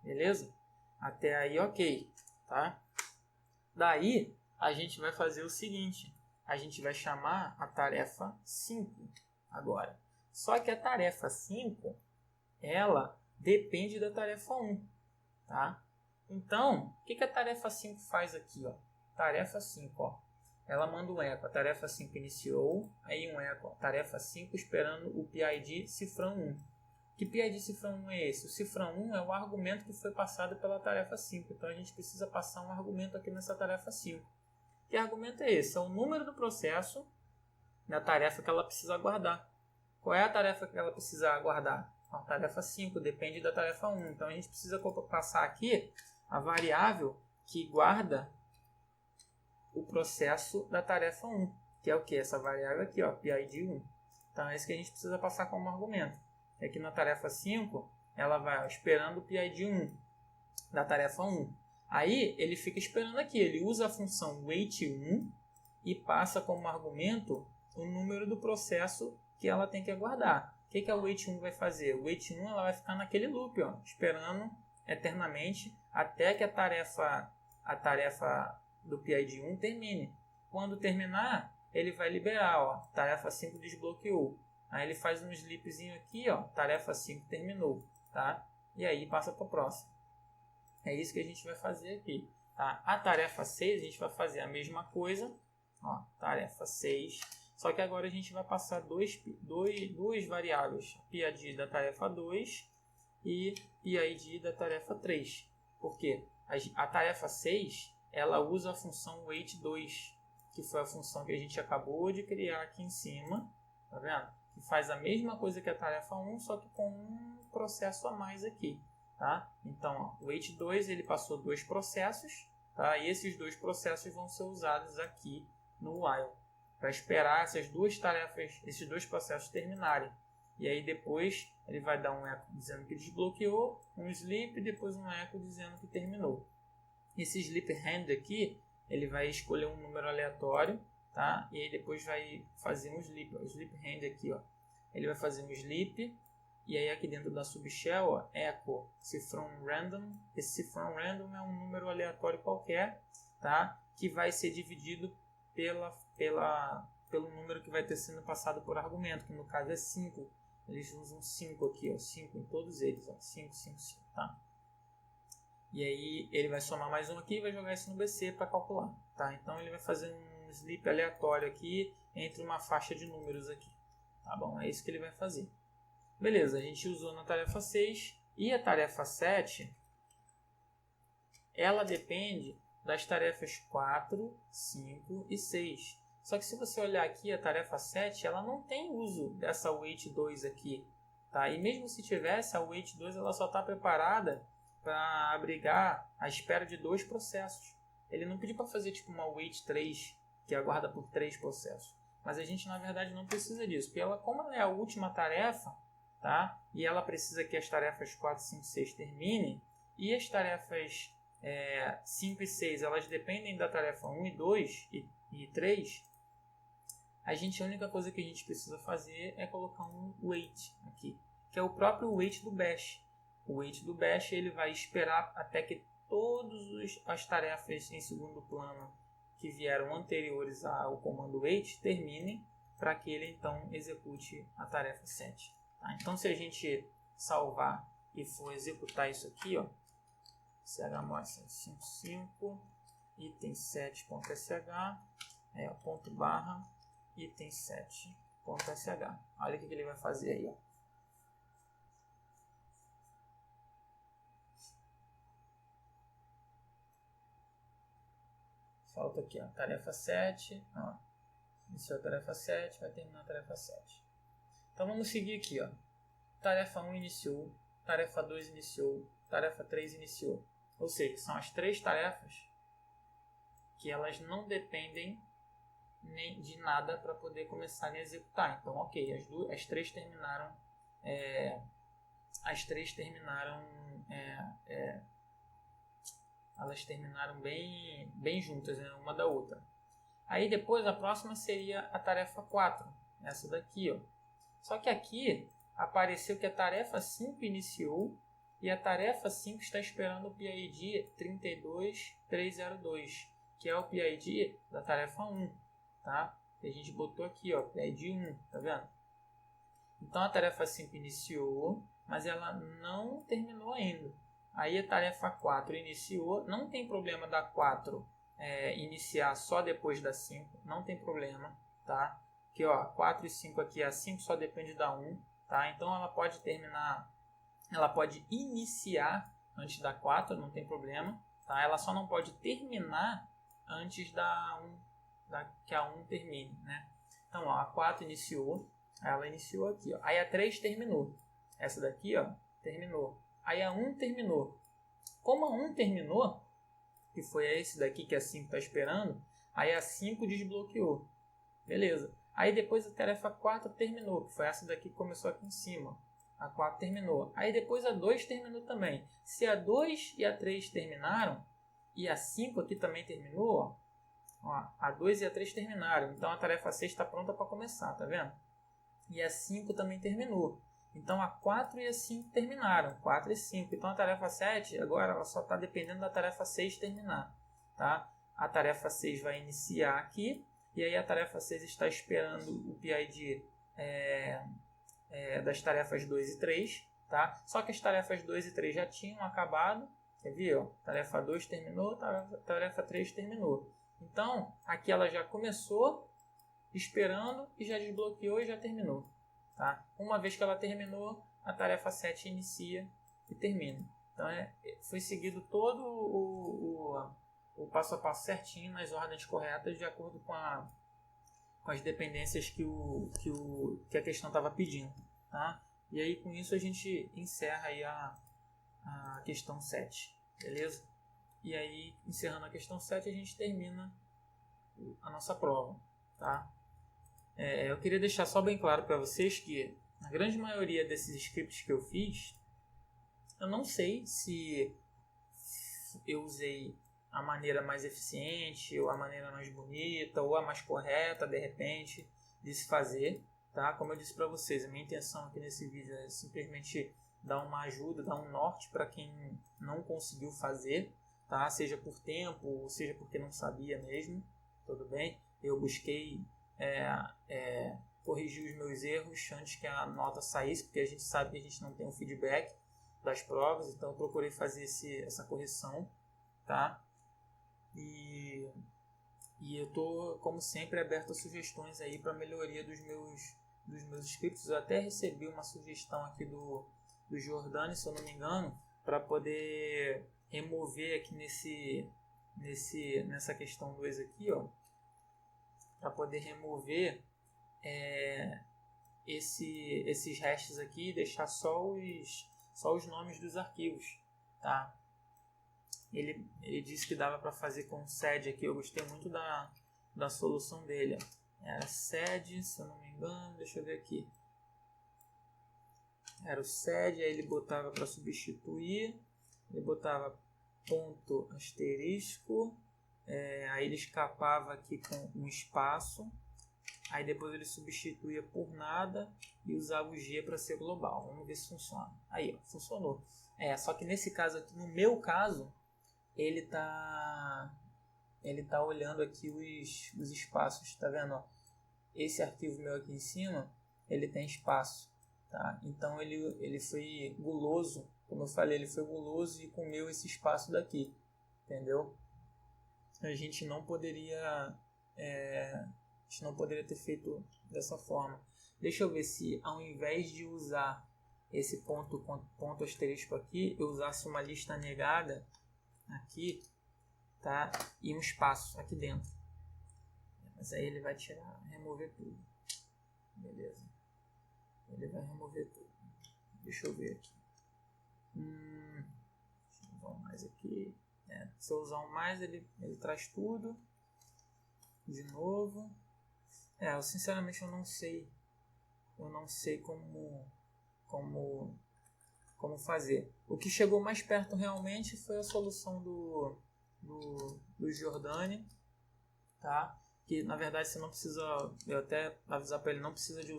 [SPEAKER 1] Beleza? Até aí, ok, tá? Daí, a gente vai fazer o seguinte, a gente vai chamar a tarefa 5 agora. Só que a tarefa 5, ela depende da tarefa 1, tá? Então, o que a tarefa 5 faz aqui? Ó? Tarefa 5, ó, ela manda um eco. A tarefa 5 iniciou, aí um eco. Ó, tarefa 5 esperando o PID cifrão 1. Que PID cifrão 1 é esse? O cifrão 1 é o argumento que foi passado pela tarefa 5. Então, a gente precisa passar um argumento aqui nessa tarefa 5. Que argumento é esse? É o número do processo na tarefa que ela precisa aguardar. Qual é a tarefa que ela precisa aguardar? A tarefa 5 depende da tarefa 1. Então, a gente precisa passar aqui a variável que guarda o processo da tarefa 1, que é o que? Essa variável aqui, ó, PID 1. Então, é isso que a gente precisa passar como argumento. Aqui na tarefa 5, ela vai esperando o PID 1 da tarefa 1. Aí, ele fica esperando aqui. Ele usa a função wait1 e passa como argumento o número do processo que ela tem que aguardar. O que a wait1 vai fazer? O wait1 ela vai ficar naquele loop, ó, esperando eternamente até que a tarefa do PID 1 termine. Quando terminar, ele vai liberar, ó, tarefa 5 desbloqueou. Aí ele faz um sleepzinho aqui, ó, tarefa 5 terminou, tá? E aí passa para o próximo. É isso que a gente vai fazer aqui, tá? A tarefa 6 a gente vai fazer a mesma coisa, ó, tarefa 6, só que agora a gente vai passar duas variáveis, PID da tarefa 2 e PID da tarefa 3. Por quê? A tarefa 6, ela usa a função wait2, que foi a função que a gente acabou de criar aqui em cima, tá vendo? Que faz a mesma coisa que a tarefa 1, só que com um processo a mais aqui, tá? Então, o wait2, ele passou dois processos, tá? E esses dois processos vão ser usados aqui no while, para esperar essas duas tarefas, esses dois processos terminarem. E aí depois ele vai dar um eco dizendo que desbloqueou, um sleep e depois um eco dizendo que terminou. Esse sleep hand aqui, ele vai escolher um número aleatório, tá? E aí depois vai fazer um sleep, ó, o sleep hand aqui, ó. Ele vai fazer um sleep e aí aqui dentro da subshell, ó, echo cifrão random. Esse cifrão random é um número aleatório qualquer, tá? Que vai ser dividido pelo número que vai ter sendo passado por argumento, que no caso é 5. Eles usam 5 aqui, ó, 5 em todos eles, ó, 5, 5, 5, tá? E aí ele vai somar mais um aqui e vai jogar isso no BC para calcular, tá? Então ele vai fazer um sleep aleatório aqui entre uma faixa de números aqui, tá bom? É isso que ele vai fazer. Beleza, a gente usou na tarefa 6 e a tarefa 7, ela depende das tarefas 4, 5 e 6. Só que se você olhar aqui, a tarefa 7, ela não tem uso dessa wait2 aqui, tá? E mesmo se tivesse, a wait2 ela só está preparada para abrigar a espera de dois processos. Ele não pediu para fazer tipo uma wait3, que aguarda por 3 processos. Mas a gente, na verdade, não precisa disso, porque ela, como ela é a última tarefa, tá? E ela precisa que as tarefas 4, 5 e 6 terminem, e as tarefas 5 e 6 elas dependem da tarefa 1 e 2 e 3, a única coisa que a gente precisa fazer é colocar um wait aqui, que é o próprio wait do bash. O wait do bash ele vai esperar até que todas as tarefas em segundo plano que vieram anteriores ao comando wait terminem para que ele então execute a tarefa 7. Tá? Então, se a gente salvar e for executar isso aqui, ó, chmod 155 item 7.sh ponto barra item 7.sh. Olha o que ele vai fazer aí, ó. Falta aqui, ó, tarefa 7, ó, iniciou a tarefa 7, vai terminar a tarefa 7. Então vamos seguir aqui, ó. Tarefa 1 iniciou, tarefa 2 iniciou, tarefa 3 iniciou. Ou seja, são as 3 tarefas que elas não dependem nem de nada para poder começarem a executar. Então, ok, as 3 terminaram, elas terminaram bem juntas, né, uma da outra. Aí depois a próxima seria a tarefa 4, essa daqui, ó. Só que aqui apareceu que a tarefa 5 iniciou e a tarefa 5 está esperando o PID 32302, que é o PID da tarefa 1, tá? E a gente botou aqui, ó, PID 1, tá vendo? Então a tarefa 5 iniciou, mas ela não terminou ainda. Aí a tarefa 4 iniciou, não tem problema da 4 iniciar só depois da 5, não tem problema, tá? Aqui, ó, 4 e 5 aqui, a 5 só depende da 1, tá? Então ela pode terminar, ela pode iniciar antes da 4, não tem problema, tá? Ela só não pode terminar antes que a 1 termine, né? Então, ó, a 4 iniciou, ela iniciou aqui, ó. Aí a 3 terminou. Essa daqui, ó, terminou. Aí a 1 terminou. Como a 1 terminou, que foi esse daqui que a 5 está esperando, aí a 5 desbloqueou. Beleza. Aí depois a tarefa 4 terminou, que foi essa daqui que começou aqui em cima. A 4 terminou. Aí depois a 2 terminou também. Se a 2 e a 3 terminaram, e a 5 aqui também terminou, ó, a 2 e a 3 terminaram. Então a tarefa 6 está pronta para começar, tá vendo? E a 5 também terminou. Então a 4 e a 5 terminaram, 4 e 5. Então a tarefa 7 agora ela só está dependendo da tarefa 6 terminar. Tá? A tarefa 6 vai iniciar aqui, e aí a tarefa 6 está esperando o PID das tarefas 2 e 3. Tá? Só que as tarefas 2 e 3 já tinham acabado. Quer ver? Ó? Tarefa 2 terminou, tarefa 3 terminou. Então aqui ela já começou esperando e já desbloqueou e já terminou. Tá? Uma vez que ela terminou, a tarefa 7 inicia e termina. Então foi seguido todo o passo a passo certinho, nas ordens corretas, de acordo com as dependências que a questão estava pedindo. Tá? E aí com isso a gente encerra aí a questão 7. Beleza? E aí, encerrando a questão 7, a gente termina a nossa prova. Tá? Eu queria deixar só bem claro para vocês que na grande maioria desses scripts que eu fiz, eu não sei se eu usei a maneira mais eficiente, ou a maneira mais bonita, ou a mais correta, de repente, de se fazer. Tá? Como eu disse para vocês, a minha intenção aqui nesse vídeo é simplesmente dar uma ajuda, dar um norte para quem não conseguiu fazer, tá? Seja por tempo, ou seja porque não sabia mesmo, tudo bem? Eu busquei corrigir os meus erros antes que a nota saísse, porque a gente sabe que a gente não tem um feedback das provas, então eu procurei fazer essa correção, tá? E eu tô, como sempre, aberto a sugestões aí para melhoria dos meus scripts. Eu até recebi uma sugestão aqui do Jordani, se eu não me engano, para poder remover aqui nessa questão 2 aqui, ó, para poder remover esses hashes aqui e deixar só os nomes dos arquivos, tá? Ele disse que dava para fazer com sed aqui. Eu gostei muito da solução dele, ó. Era sed, se eu não me engano, deixa eu ver aqui, era o sed, aí ele botava para substituir, ele botava ponto asterisco, aí ele escapava aqui com um espaço, aí depois ele substituía por nada e usava o G para ser global. Vamos ver se funciona. Aí, ó, funcionou. Só que nesse caso aqui, no meu caso, ele tá ele está olhando aqui os espaços, tá vendo? Ó? Esse arquivo meu aqui em cima, ele tem espaço, tá? Então ele foi guloso, como eu falei, ele foi guloso e comeu esse espaço daqui, entendeu? A gente não poderia ter feito dessa forma. Deixa eu ver se ao invés de usar esse ponto asterisco aqui, eu usasse uma lista negada aqui, tá? E um espaço aqui dentro. Mas aí ele vai remover tudo. Beleza. Ele vai remover tudo. Deixa eu ver aqui. Deixa eu usar um mais aqui. Se eu usar um mais, ele traz tudo. De novo. Eu sinceramente eu não sei como fazer. O que chegou mais perto realmente foi a solução do Giordani, tá? Que na verdade você não precisa, eu até avisar para ele, não precisa de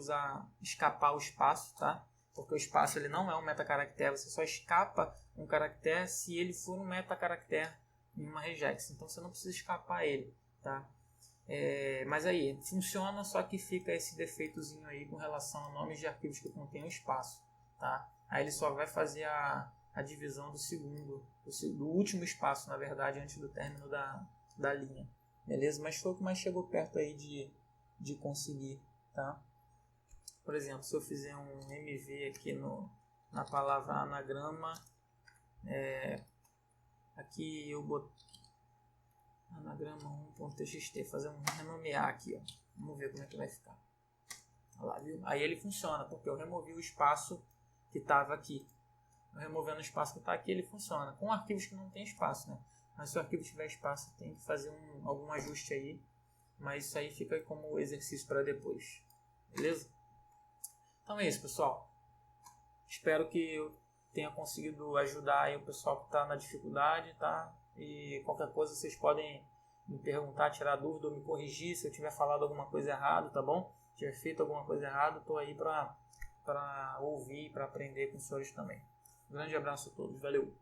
[SPEAKER 1] escapar o espaço, tá? Porque o espaço ele não é um metacaractere, você só escapa um caractere se ele for um metacaractere em uma regex, então você não precisa escapar ele, tá? Mas aí, funciona, só que fica esse defeitozinho aí com relação a nomes de arquivos que contêm espaço, tá? Aí ele só vai fazer a divisão do último espaço, na verdade, antes do término da linha, beleza? Mas foi o que mais chegou perto aí de conseguir, tá? Por exemplo, se eu fizer um MV aqui na palavra anagrama, aqui eu botei anagrama 1.txt, fazer um renomear aqui, ó. Vamos ver como é que vai ficar. Olha lá, viu? Aí ele funciona, porque eu removi o espaço que estava aqui. Removendo o espaço que está aqui, ele funciona. Com arquivos que não tem espaço, né? Mas se o arquivo tiver espaço, tem que fazer algum ajuste aí. Mas isso aí fica como exercício para depois. Beleza? Então é isso, pessoal. Espero que eu tenha conseguido ajudar aí o pessoal que está na dificuldade, tá? E qualquer coisa vocês podem me perguntar, tirar dúvida ou me corrigir se eu tiver falado alguma coisa errada, tá bom? Se tiver feito alguma coisa errada, estou aí para ouvir e para aprender com os senhores também. Um grande abraço a todos, valeu!